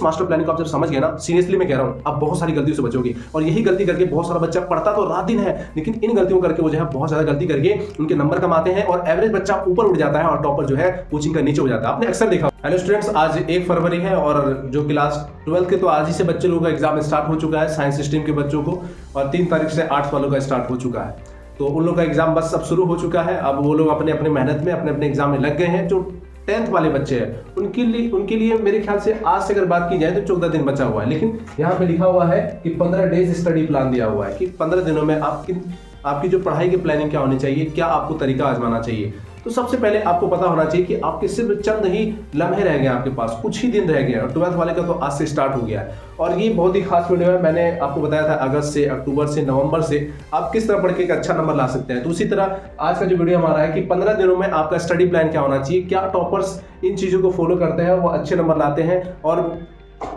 Master planning को आप जब समझ गए ना, सीरियसली मैं कह रहा हूँ, आप बहुत सारी गलतियों से बचोगे। और यही गलती करके बहुत सारा बच्चा पढ़ता तो रात दिन है, लेकिन इन गलतियों करके वो जो है बहुत ज्यादा गलती करके उनके नंबर कम आते हैं और एवरेज बच्चा ऊपर उठ जाता है और टॉपर जो है कोचिंग का नीचे हो जाता है। आपने अक्सर देखा। हेलो स्टूडेंट्स, आज 1 फरवरी है और जो क्लास 12 के तो आज ही से बच्चे लोगों का एग्जाम स्टार्ट हो चुका है, साइंस स्ट्रीम के बच्चों को, और 3 तारीख से आर्ट्स वालों का स्टार्ट हो चुका है। तो उन लोगों का एग्जाम बस अब शुरू हो चुका है। अब वो लोग अपने अपने मेहनत में अपने अपने एग्जाम में लग गए हैं। जो 10th वाले बच्चे हैं उनके लिए मेरे ख्याल से आज से अगर बात की जाए तो 14 दिन बचा हुआ है, लेकिन यहाँ पे लिखा हुआ है कि 15 डेज स्टडी प्लान दिया हुआ है कि 15 दिनों में आपकी जो पढ़ाई की प्लानिंग क्या होनी चाहिए, क्या आपको तरीका आजमाना चाहिए। तो सबसे पहले आपको पता होना चाहिए कि आपके सिर्फ चंद ही लम्हे रह गए, आपके पास कुछ ही दिन रह गए और 12th वाले का तो आज से स्टार्ट हो गया है। और ये बहुत ही खास वीडियो है। मैंने आपको बताया था अगस्त से, अक्टूबर से, नवंबर से आप किस तरह पढ़ के एक अच्छा नंबर ला सकते हैं। तो उसी तरह आज का जो वीडियो हमारा है कि 15 दिनों में आपका स्टडी प्लान क्या होना चाहिए, क्या टॉपर्स इन चीज़ों को फॉलो करते हैं, वो अच्छे नंबर लाते हैं। और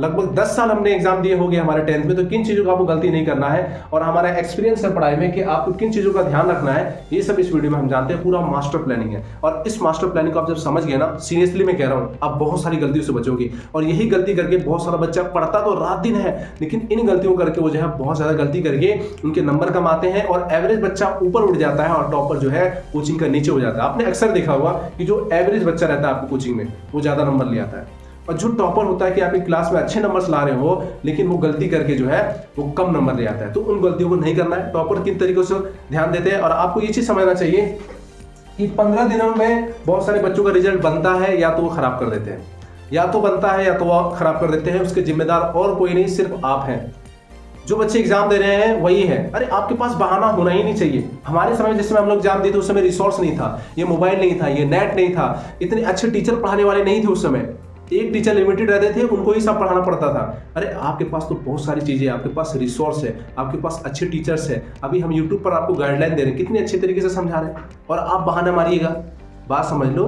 लगभग 10 साल हमने एग्जाम दिए हो गए हमारे 10th में, तो किन चीज़ों का आपको गलती नहीं करना है और हमारा एक्सपीरियंस है पढ़ाई में कि आपको किन चीज़ों का ध्यान रखना है, ये सब इस वीडियो में हम जानते हैं। पूरा मास्टर प्लानिंग है और इस मास्टर प्लानिंग को आप जब समझ गए ना, सीरियसली मैं कह रहा हूँ, आप बहुत सारी गलतियों से बचोगे। और यही गलती करके बहुत सारा बच्चा पढ़ता तो रात दिन है, लेकिन इन गलतियों करके वो जो है बहुत ज़्यादा गलती करके उनके नंबर कम आते हैं और एवरेज बच्चा ऊपर उठ जाता है और टॉपर जो है कोचिंग का नीचे हो जाता है। आपने अक्सर देखा होगा कि जो एवरेज बच्चा रहता है आपकी कोचिंग में वो ज़्यादा नंबर ले आता है, और जो टॉपर होता है कि आपकी क्लास में अच्छे नंबर्स ला रहे हो लेकिन वो गलती करके जो है वो कम नंबर ले आता है। तो उन गलतियों को नहीं करना है। टॉपर किन तरीकों से ध्यान देते हैं और आपको ये चीज समझना चाहिए कि 15 दिनों में बहुत सारे बच्चों का रिजल्ट बनता है या तो वो खराब कर देते हैं, या तो बनता है या तो वो खराब कर देते हैं। उसके जिम्मेदार और कोई नहीं, सिर्फ आप हैं। जो बच्चे एग्जाम दे रहे हैं वही है। अरे आपके पास बहाना होना ही नहीं चाहिए। हमारे समय जिस समय हम लोग एग्जाम दिए थे उस समय रिसोर्स नहीं था, ये मोबाइल नहीं था, ये नेट नहीं था, इतने अच्छे टीचर पढ़ाने वाले नहीं थे उस समय। एक टीचर लिमिटेड रहते थे, उनको ही सब पढ़ाना पड़ता था। अरे आपके पास तो बहुत सारी चीजें, आपके पास रिसोर्स है, आपके पास अच्छे टीचर्स है। अभी हम यूट्यूब पर आपको गाइडलाइन दे रहे हैं, कितने अच्छे तरीके से समझा रहे हैं और आप बहाना मारिएगा। बात समझ लो,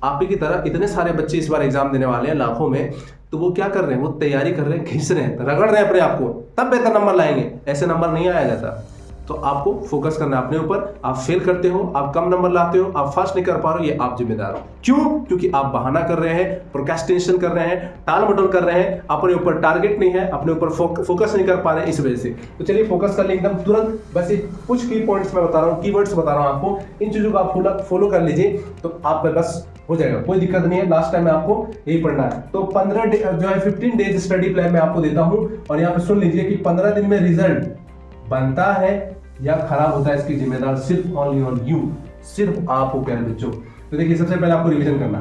आप ही की तरह इतने सारे बच्चे इस बार एग्जाम देने वाले हैं लाखों में, तो वो क्या कर रहे हैं, वो तैयारी कर रहे हैं, खींच रहे हैं, रगड़ रहे हैं अपने आप को, तब बेहतर नंबर लाएंगे। ऐसे नंबर नहीं आया जाता। तो आपको फोकस करना है अपने ऊपर। आप फेल करते हो, आप कम नंबर लाते हो, आप फर्स्ट नहीं कर पा रहे हो, ये आप जिम्मेदार हो। क्यों? क्योंकि आप बहाना कर रहे हैं, प्रोक्रेस्टिनेशन कर रहे हैं, टाल मटोल कर रहे हैं, अपने ऊपर टारगेट नहीं है, अपने ऊपर फोकस नहीं कर पा रहे हैं, इस वजह से। तो चलिए फोकस कर ले एकदम तुरंत। बस कुछ की पॉइंट्स मैं बता रहा हूँ, कीवर्ड्स बता रहा हूँ आपको, इन चीजों को आप फॉलो कर लीजिए तो आपका बस हो जाएगा, कोई दिक्कत नहीं है। लास्ट टाइम में आपको यही पढ़ना है। तो 15 डेज स्टडी प्लान में आपको देता हूँ और यहाँ पे सुन लीजिए कि 15 दिन में रिजल्ट बनता है या खराब होता है, इसकी जिम्मेदार सिर्फ ओनली ऑन यू, सिर्फ आप हो प्यारे बच्चों। तो देखिए, सबसे पहले आपको रिवीजन करना,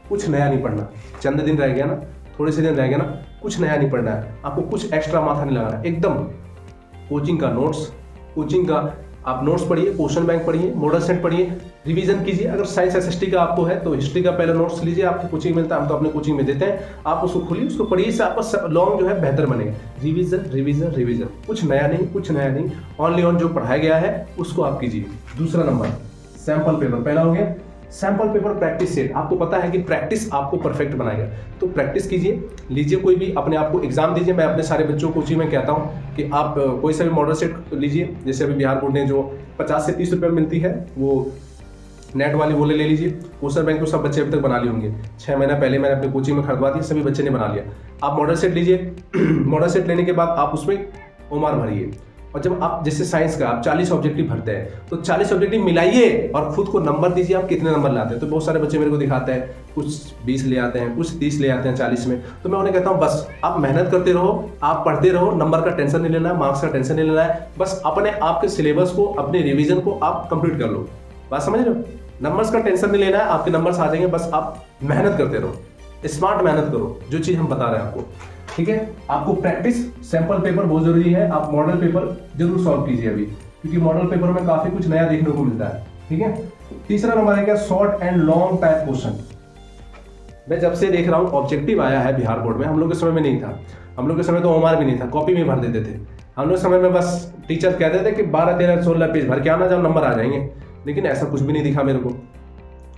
कुछ नया नहीं पढ़ना। चंद दिन रह गया ना, थोड़े से दिन रह गया ना, कुछ नया नहीं पढ़ना है आपको, कुछ एक्स्ट्रा माथा नहीं लगाना। एकदम कोचिंग का नोट्स, कोचिंग का आप नोट्स पढ़िए, क्वेश्चन बैंक पढ़िए, मॉडल सेट पढ़िए, रिवीजन कीजिए। अगर साइंस या हिस्ट्री का आपको है तो हिस्ट्री का पहले नोट्स लीजिए, आपको कोचिंग मिलता है, हम तो अपने कोचिंग में देते हैं। आप उसको खोलिए, उसको पढ़िए, इससे आपका लॉन्ग जो है बेहतर बनेगा। रिवीजन रिवीजन रिवीजन, कुछ नया नहीं, कुछ नया नहीं, ओनली ऑन जो पढ़ाया गया है उसको आप कीजिए। दूसरा नंबर, सैंपल पेपर। पहला हो गया सैंपल पेपर, प्रैक्टिस सेट। आपको पता है कि प्रैक्टिस आपको परफेक्ट बनाएगा, तो प्रैक्टिस कीजिए। लीजिए कोई भी, अपने आप को एग्जाम दीजिए। मैं अपने सारे बच्चों को कोचिंग में कहता हूँ कि आप कोई सा भी मॉडल सेट लीजिए। जैसे अभी बिहार बोर्ड ने जो 50 से 30 रुपये में मिलती है, वो नेट वाली वो ले लीजिए। क्वेश्चन बैंक तो सब बच्चे अभी तक बना लिए होंगे, 6 महीना पहले मैंने अपने कोचिंग में खरीदवा दी, सभी बच्चे ने बना लिया। आप मॉडल सेट लीजिए। मॉडल सेट लेने के बाद आप उसमें ओमार भरिए, और जब आप जैसे साइंस का आप 40 ऑब्जेक्टिव भरते हैं तो 40 ऑब्जेक्टिव मिलाइए और खुद को नंबर दीजिए, आप कितने नंबर लाते हैं। तो बहुत सारे बच्चे मेरे को दिखाते हैं, कुछ 20 ले आते हैं, कुछ 30 ले आते हैं 40 में। तो मैं उन्हें कहता हूँ बस आप मेहनत करते रहो, आप पढ़ते रहो, नंबर का टेंशन नहीं लेना है, मार्क्स का टेंशन नहीं लेना है। बस अपने आपके सिलेबस को, अपने रिविजन को आप कंप्लीट कर लो। बात समझ रहे हो? नंबर्स का टेंशन नहीं लेना है, आपके नंबर्स आ जाएंगे। बस आप मेहनत करते रहो, स्मार्ट मेहनत करो, जो चीज़ हम बता रहे हैं आपको। ठीक है, आपको प्रैक्टिस, सैंपल पेपर बहुत जरूरी है। आप मॉडल पेपर जरूर सॉल्व कीजिए अभी, क्योंकि मॉडल पेपर में काफी कुछ नया देखने को मिलता है। ठीक है, तीसरा नंबर है क्या, short and long type question. मैं जब से देख रहा हूँ ऑब्जेक्टिव आया है बिहार बोर्ड में, हम लोग के समय में नहीं था। हम लोग के समय तो ओमार भी नहीं था, कॉपी में भर देते थे। हम लोग समय में बस टीचर कहते थे कि 12, 13, 16 पेज भर के आना, जब नंबर आ जाएंगे, लेकिन ऐसा कुछ भी नहीं दिखा मेरे को।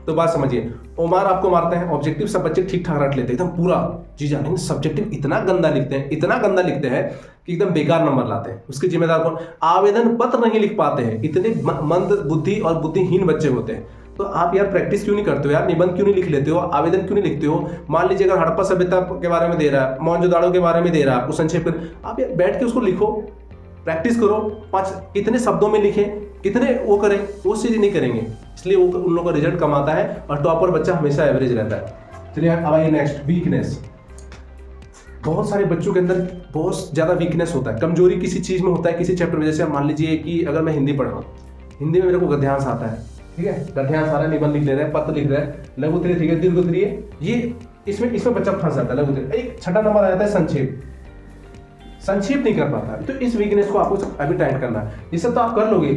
तो बात समझिए, ओमार आपको मारते हैं, ऑब्जेक्टिव सब बच्चे ठीक ठाक रट लेते हैं, एकदम पूरा चीज, लेकिन सब्जेक्टिव इतना गंदा लिखते हैं, इतना गंदा लिखते हैं कि एकदम बेकार नंबर लाते हैं। उसके जिम्मेदार कौन? आवेदन पत्र नहीं लिख पाते हैं, इतने मंद बुद्धि और बुद्धिहीन बच्चे होते हैं। तो आप यार प्रैक्टिस क्यों नहीं करते हो यार, निबंध क्यों नहीं लिख लेते हो, आवेदन क्यों नहीं लिखते हो। मान लीजिए अगर हड़प्पा सभ्यता के बारे में दे रहा है, मोहनजोदाड़ो के बारे में दे रहा है आपको संक्षेप कर, आप यार बैठ के उसको लिखो, प्रैक्टिस करो, 5 कितने शब्दों में लिखें, कितने वो करें, वो चीज़ नहीं करेंगे, इसलिए वो उन लोगों का रिजल्ट कम आता है और टॉपर बच्चा हमेशा एवरेज रहता है। चलिए अब आइए नेक्स्ट, वीकनेस। बहुत सारे बच्चों के अंदर बहुत ज़्यादा वीकनेस होता है, कमजोरी किसी चीज़ में होता है, किसी चैप्टर में। जैसे मान लीजिए कि अगर मैं हिंदी पढ़ रहा हूँ, हिंदी में मेरे को गद्यांश आता है, ठीक है, गद्यांश आ रहा है, निबंध लिख ले रहे हैं, पत्र लिख रहे हैं, लघु उत्तरीय, ठीक है, दीर्घ उत्तरीय, ये इसमें बच्चा फंस जाता है। लघु उत्तरीय एक छठा नंबर आ जाता है संक्षेप, संक्षेप नहीं कर पाता, तो इस वीकनेस को आपको अभी टाइट करना है। ये सब तो आप कर लोगे,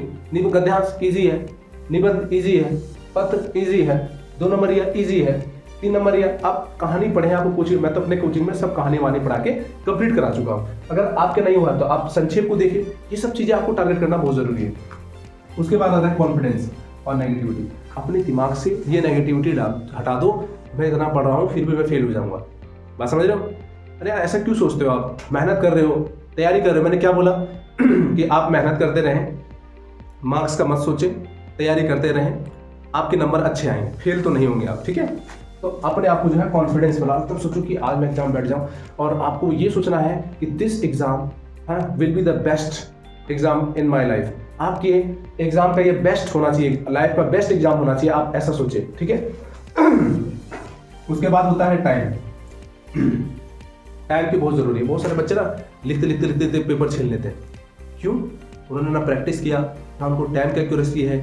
गद्यांश इजी है, निबंध इजी है, पत्र इजी है, 2 नंबर या इजी है, 3 नंबर या आप कहानी पढ़े, आपको कोचिंग, मैं तो अपने कोचिंग में सब कहानी वानी पढ़ा के कंप्लीट करा चुका हूँ। अगर आपके नहीं हुआ तो आप संक्षेप को देखिए, ये सब चीजें आपको टारगेट करना बहुत जरूरी है। उसके बाद आता है कॉन्फिडेंस और नेगेटिविटी। अपने दिमाग से ये नेगेटिविटी हटा दो, मैं इतना पढ़ रहा हूँ फिर भी मैं फेल हो जाऊंगा, बात समझ रहे हो। अरे यार ऐसा क्यों सोचते हो, आप मेहनत कर रहे हो, तैयारी कर रहे हो, मैंने क्या बोला कि आप मेहनत करते रहें, मार्क्स का मत सोचें, तैयारी करते रहें, आपके नंबर अच्छे आएंगे, फेल तो नहीं होंगे आप, ठीक है। तो अपने आप को जो है कॉन्फिडेंस मिला, तब सोचो कि आज मैं एग्जाम बैठ जाऊं, और आपको ये सोचना है कि this exam will be the best exam in my life. आपके एग्जाम का ये बेस्ट होना चाहिए, लाइफ का बेस्ट एग्जाम होना चाहिए, आप ऐसा सोचे, ठीक है। उसके बाद होता है टाइम। टाइम की बहुत जरूरी है। बहुत सारे बच्चे ना लिखते लिखते लिखते लिखते पेपर छीन लेते हैं, क्यों, उन्होंने ना प्रैक्टिस किया, ना उनको टाइम की एक्यूरेसी है।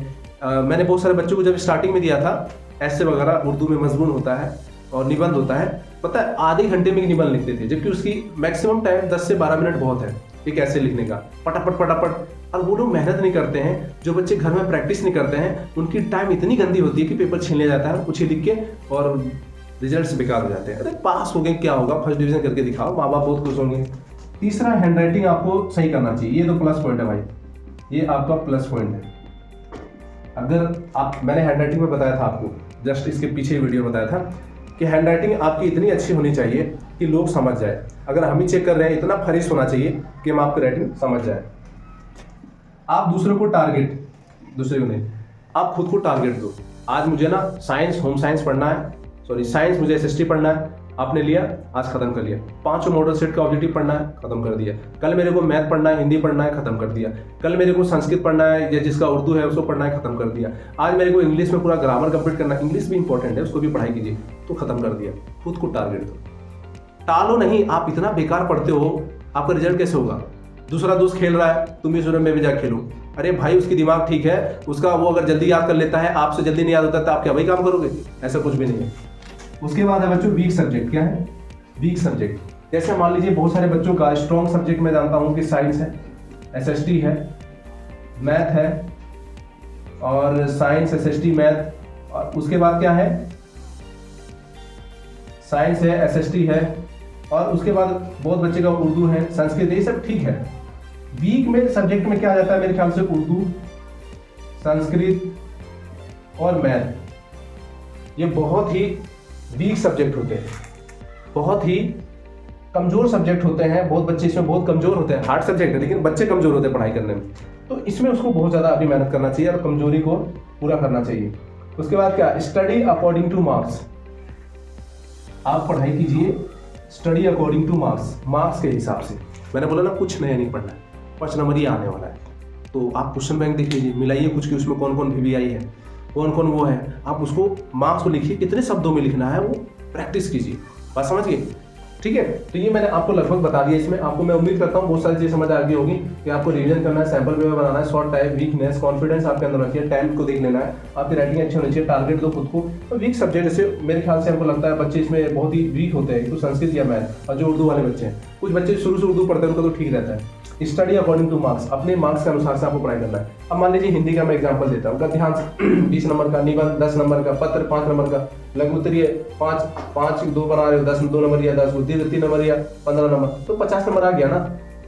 मैंने बहुत सारे बच्चों को जब स्टार्टिंग में दिया था, ऐसे वगैरह उर्दू में मजमून होता है और निबंध होता है, पता है आधे घंटे में निबंध लिखते थे, जबकि उसकी मैक्सिमम टाइम 10 से 12 मिनट बहुत है एक ऐसे लिखने का, पटापट पटापट। और वो लोग मेहनत नहीं करते हैं, जो बच्चे घर में प्रैक्टिस नहीं करते हैं, उनकी टाइम इतनी गंदी होती है कि पेपर छीन लिया जाता है कुछ ही लिख के, और रिजल्ट्स बेकार हो जाते हैं। अरे पास हो गए क्या होगा, फर्स्ट डिवीजन करके दिखाओ, माँ बाप बहुत खुश होंगे। तीसरा, हैंडराइटिंग आपको सही करना चाहिए, ये तो प्लस पॉइंट है भाई, ये आपका प्लस पॉइंट है। अगर आप, मैंने हैंडराइटिंग में बताया था आपको, जस्ट इसके पीछे वीडियो बताया था कि हैंडराइटिंग आपकी इतनी अच्छी होनी चाहिए कि लोग समझ जाए। अगर हम ही चेक कर रहे हैं, इतना फरिश होना चाहिए कि हम आपकी राइटिंग समझ जाए। आप दूसरों को टारगेट, दूसरे को नहीं, आप खुद को टारगेट दो। आज मुझे ना साइंस, होम साइंस पढ़ना है, सॉरी साइंस मुझे एसएसटी पढ़ना है, आपने लिया, आज खत्म कर लिया। 5 मॉडल सेट का ऑब्जेक्टिव पढ़ना है, खत्म कर दिया। कल मेरे को मैथ पढ़ना है, हिंदी पढ़ना है, खत्म कर दिया। कल मेरे को संस्कृत पढ़ना है या जिसका उर्दू है उसको पढ़ना है, खत्म कर दिया। आज मेरे को इंग्लिश में पूरा ग्रामर कंप्लीट करना है, इंग्लिश भी इंपॉर्टेंट है, उसको भी पढ़ाई कीजिए, तो खत्म कर दिया। खुद को टारगेट दो, टालो नहीं। आप इतना बेकार पढ़ते हो, आपका रिजल्ट कैसे होगा। दूसरा दोस्त खेल रहा है, तुम भी सोचो मैं भी जाकर खेलूं, अरे भाई उसकी दिमाग ठीक है, उसका वो अगर जल्दी याद कर लेता है, आपसे जल्दी नहीं याद होता तो आप क्या वही काम करोगे, ऐसा कुछ भी नहीं है। उसके बाद है बच्चों वीक सब्जेक्ट। क्या है वीक सब्जेक्ट, जैसे मान लीजिए बहुत सारे बच्चों का स्ट्रॉन्ग सब्जेक्ट में जानता हूं कि साइंस है, एसएसटी है, मैथ है, और साइंस एसएसटी मैथ, और उसके बाद क्या है, साइंस है, एसएसटी है, और उसके बाद बहुत बच्चे का उर्दू है, संस्कृत, ये सब ठीक है। वीक में सब्जेक्ट में क्या आ जाता है मेरे ख्याल से, उर्दू, संस्कृत और मैथ, ये बहुत ही वीक सब्जेक्ट होते हैं, बहुत ही कमजोर सब्जेक्ट होते हैं। बहुत बच्चे इसमें बहुत कमजोर होते हैं, हार्ड सब्जेक्ट है लेकिन बच्चे कमजोर होते हैं पढ़ाई करने में, तो इसमें उसको बहुत ज्यादा अभी मेहनत करना चाहिए और कमजोरी को पूरा करना चाहिए। उसके बाद क्या, स्टडी अकॉर्डिंग टू मार्क्स। आप पढ़ाई कीजिए study according two marks, marks के हिसाब से। मैंने बोला ना कुछ नया नहीं पढ़ना है, 5 नंबर ही आने वाला है, तो आप क्वेश्चन बैंक देख लीजिए, मिलाइए कुछ कि उसमें कौन कौन VVI है, कौन कौन वो है, आप उसको मार्क्स को लिखिए, कितने शब्दों में लिखना है वो प्रैक्टिस कीजिए, बात समझ गए, ठीक है। तो ये मैंने आपको लगभग बता दिया। इसमें आपको मैं उम्मीद करता हूँ बहुत सारी चीज़ समझ आ गई होगी कि आपको रिवीजन करना है, सैंपल पेपर बनाना है, शॉर्ट टाइप, वीकनेस, कॉन्फिडेंस आपके अंदर रखिए, टाइम को देख लेना है, आपकी राइटिंग अच्छी होनी चाहिए, टारगेट दो खुद को। तो वीक सब्जेक्ट जैसे मेरे ख्याल से हमको लगता है बच्चे इसमें बहुत ही वीक होते हैं, तो संस्कृत या मैथ, और जो उर्दू वाले बच्चे हैं, कुछ बच्चे शुरू से उर्दू पढ़ते हैं उनका तो ठीक रहता है। स्टडी अकॉर्डिंग टू मार्क्स, अपने मार्क्स के अनुसार से आपको पढ़ाई करना है। अब मान लीजिए हिंदी का मैं एग्जांपल देता हूँ, गद्यांश 20 नंबर का, निबंध 10 नंबर का, पत्र 5 नंबर का, लघु उत्तरीय 5 2 बना रहे हो 10 2 नंबर या 10, दीर्घ 3 नंबर या 15 नंबर, तो 50 नंबर आ गया ना।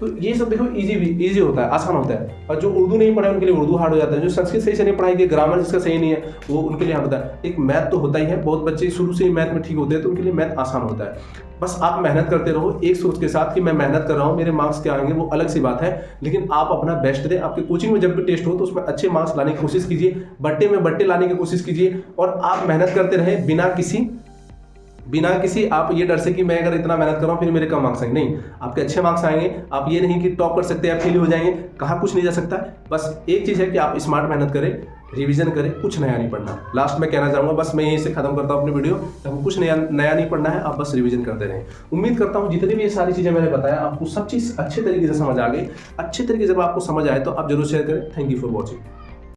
तो ये सब देखो इजी होता है, आसान होता है। और जो उर्दू नहीं पढ़े उनके लिए उर्दू हार्ड हो जाता है, जो संस्कृत सही से नहीं पढ़ाई, ग्रामर जिसका सही नहीं है वो उनके लिए हार्ड होता है। एक मैथ तो होता ही है, बहुत बच्चे शुरू से ही मैथ में ठीक होते हैं तो उनके लिए मैथ आसान होता है। बस आप मेहनत करते रहो एक सोच के साथ कि मैं मेहनत कर रहा हूँ, मेरे मार्क्स क्या आएंगे वो अलग सी बात है, लेकिन आप अपना बेस्ट दें। आपके कोचिंग में जब भी टेस्ट हो तो उसमें अच्छे मार्क्स लाने की कोशिश कीजिए, बट्टे में बट्टे लाने की कोशिश कीजिए, और आप मेहनत करते रहे बिना किसी आप ये डर से कि मैं अगर इतना मेहनत कर रहा हूँ फिर मेरे कम मार्क्स आएंगे। नहीं, आपके अच्छे मार्क्स आएंगे। आप ये नहीं कि टॉप कर सकते हैं या फेल हो जाएंगे, कहाँ कुछ नहीं जा सकता। बस एक चीज़ है कि आप स्मार्ट मेहनत करें, रिवीजन करें, कुछ नया नहीं पढ़ना। लास्ट में कहना चाहूँगा, बस मैं यहीं से खत्म करता हूँ अपनी वीडियो। आपको कुछ नया नहीं पढ़ना है, आप बस रिवीजन करते रहें। उम्मीद करता हूँ जितनी भी ये सारी चीज़ें मैंने बताया आपको सब चीज़ अच्छे तरीके से समझ आ गई। अच्छे तरीके से जब आपको समझ आए तो आप जरूर शेयर करें। Thank you for watching.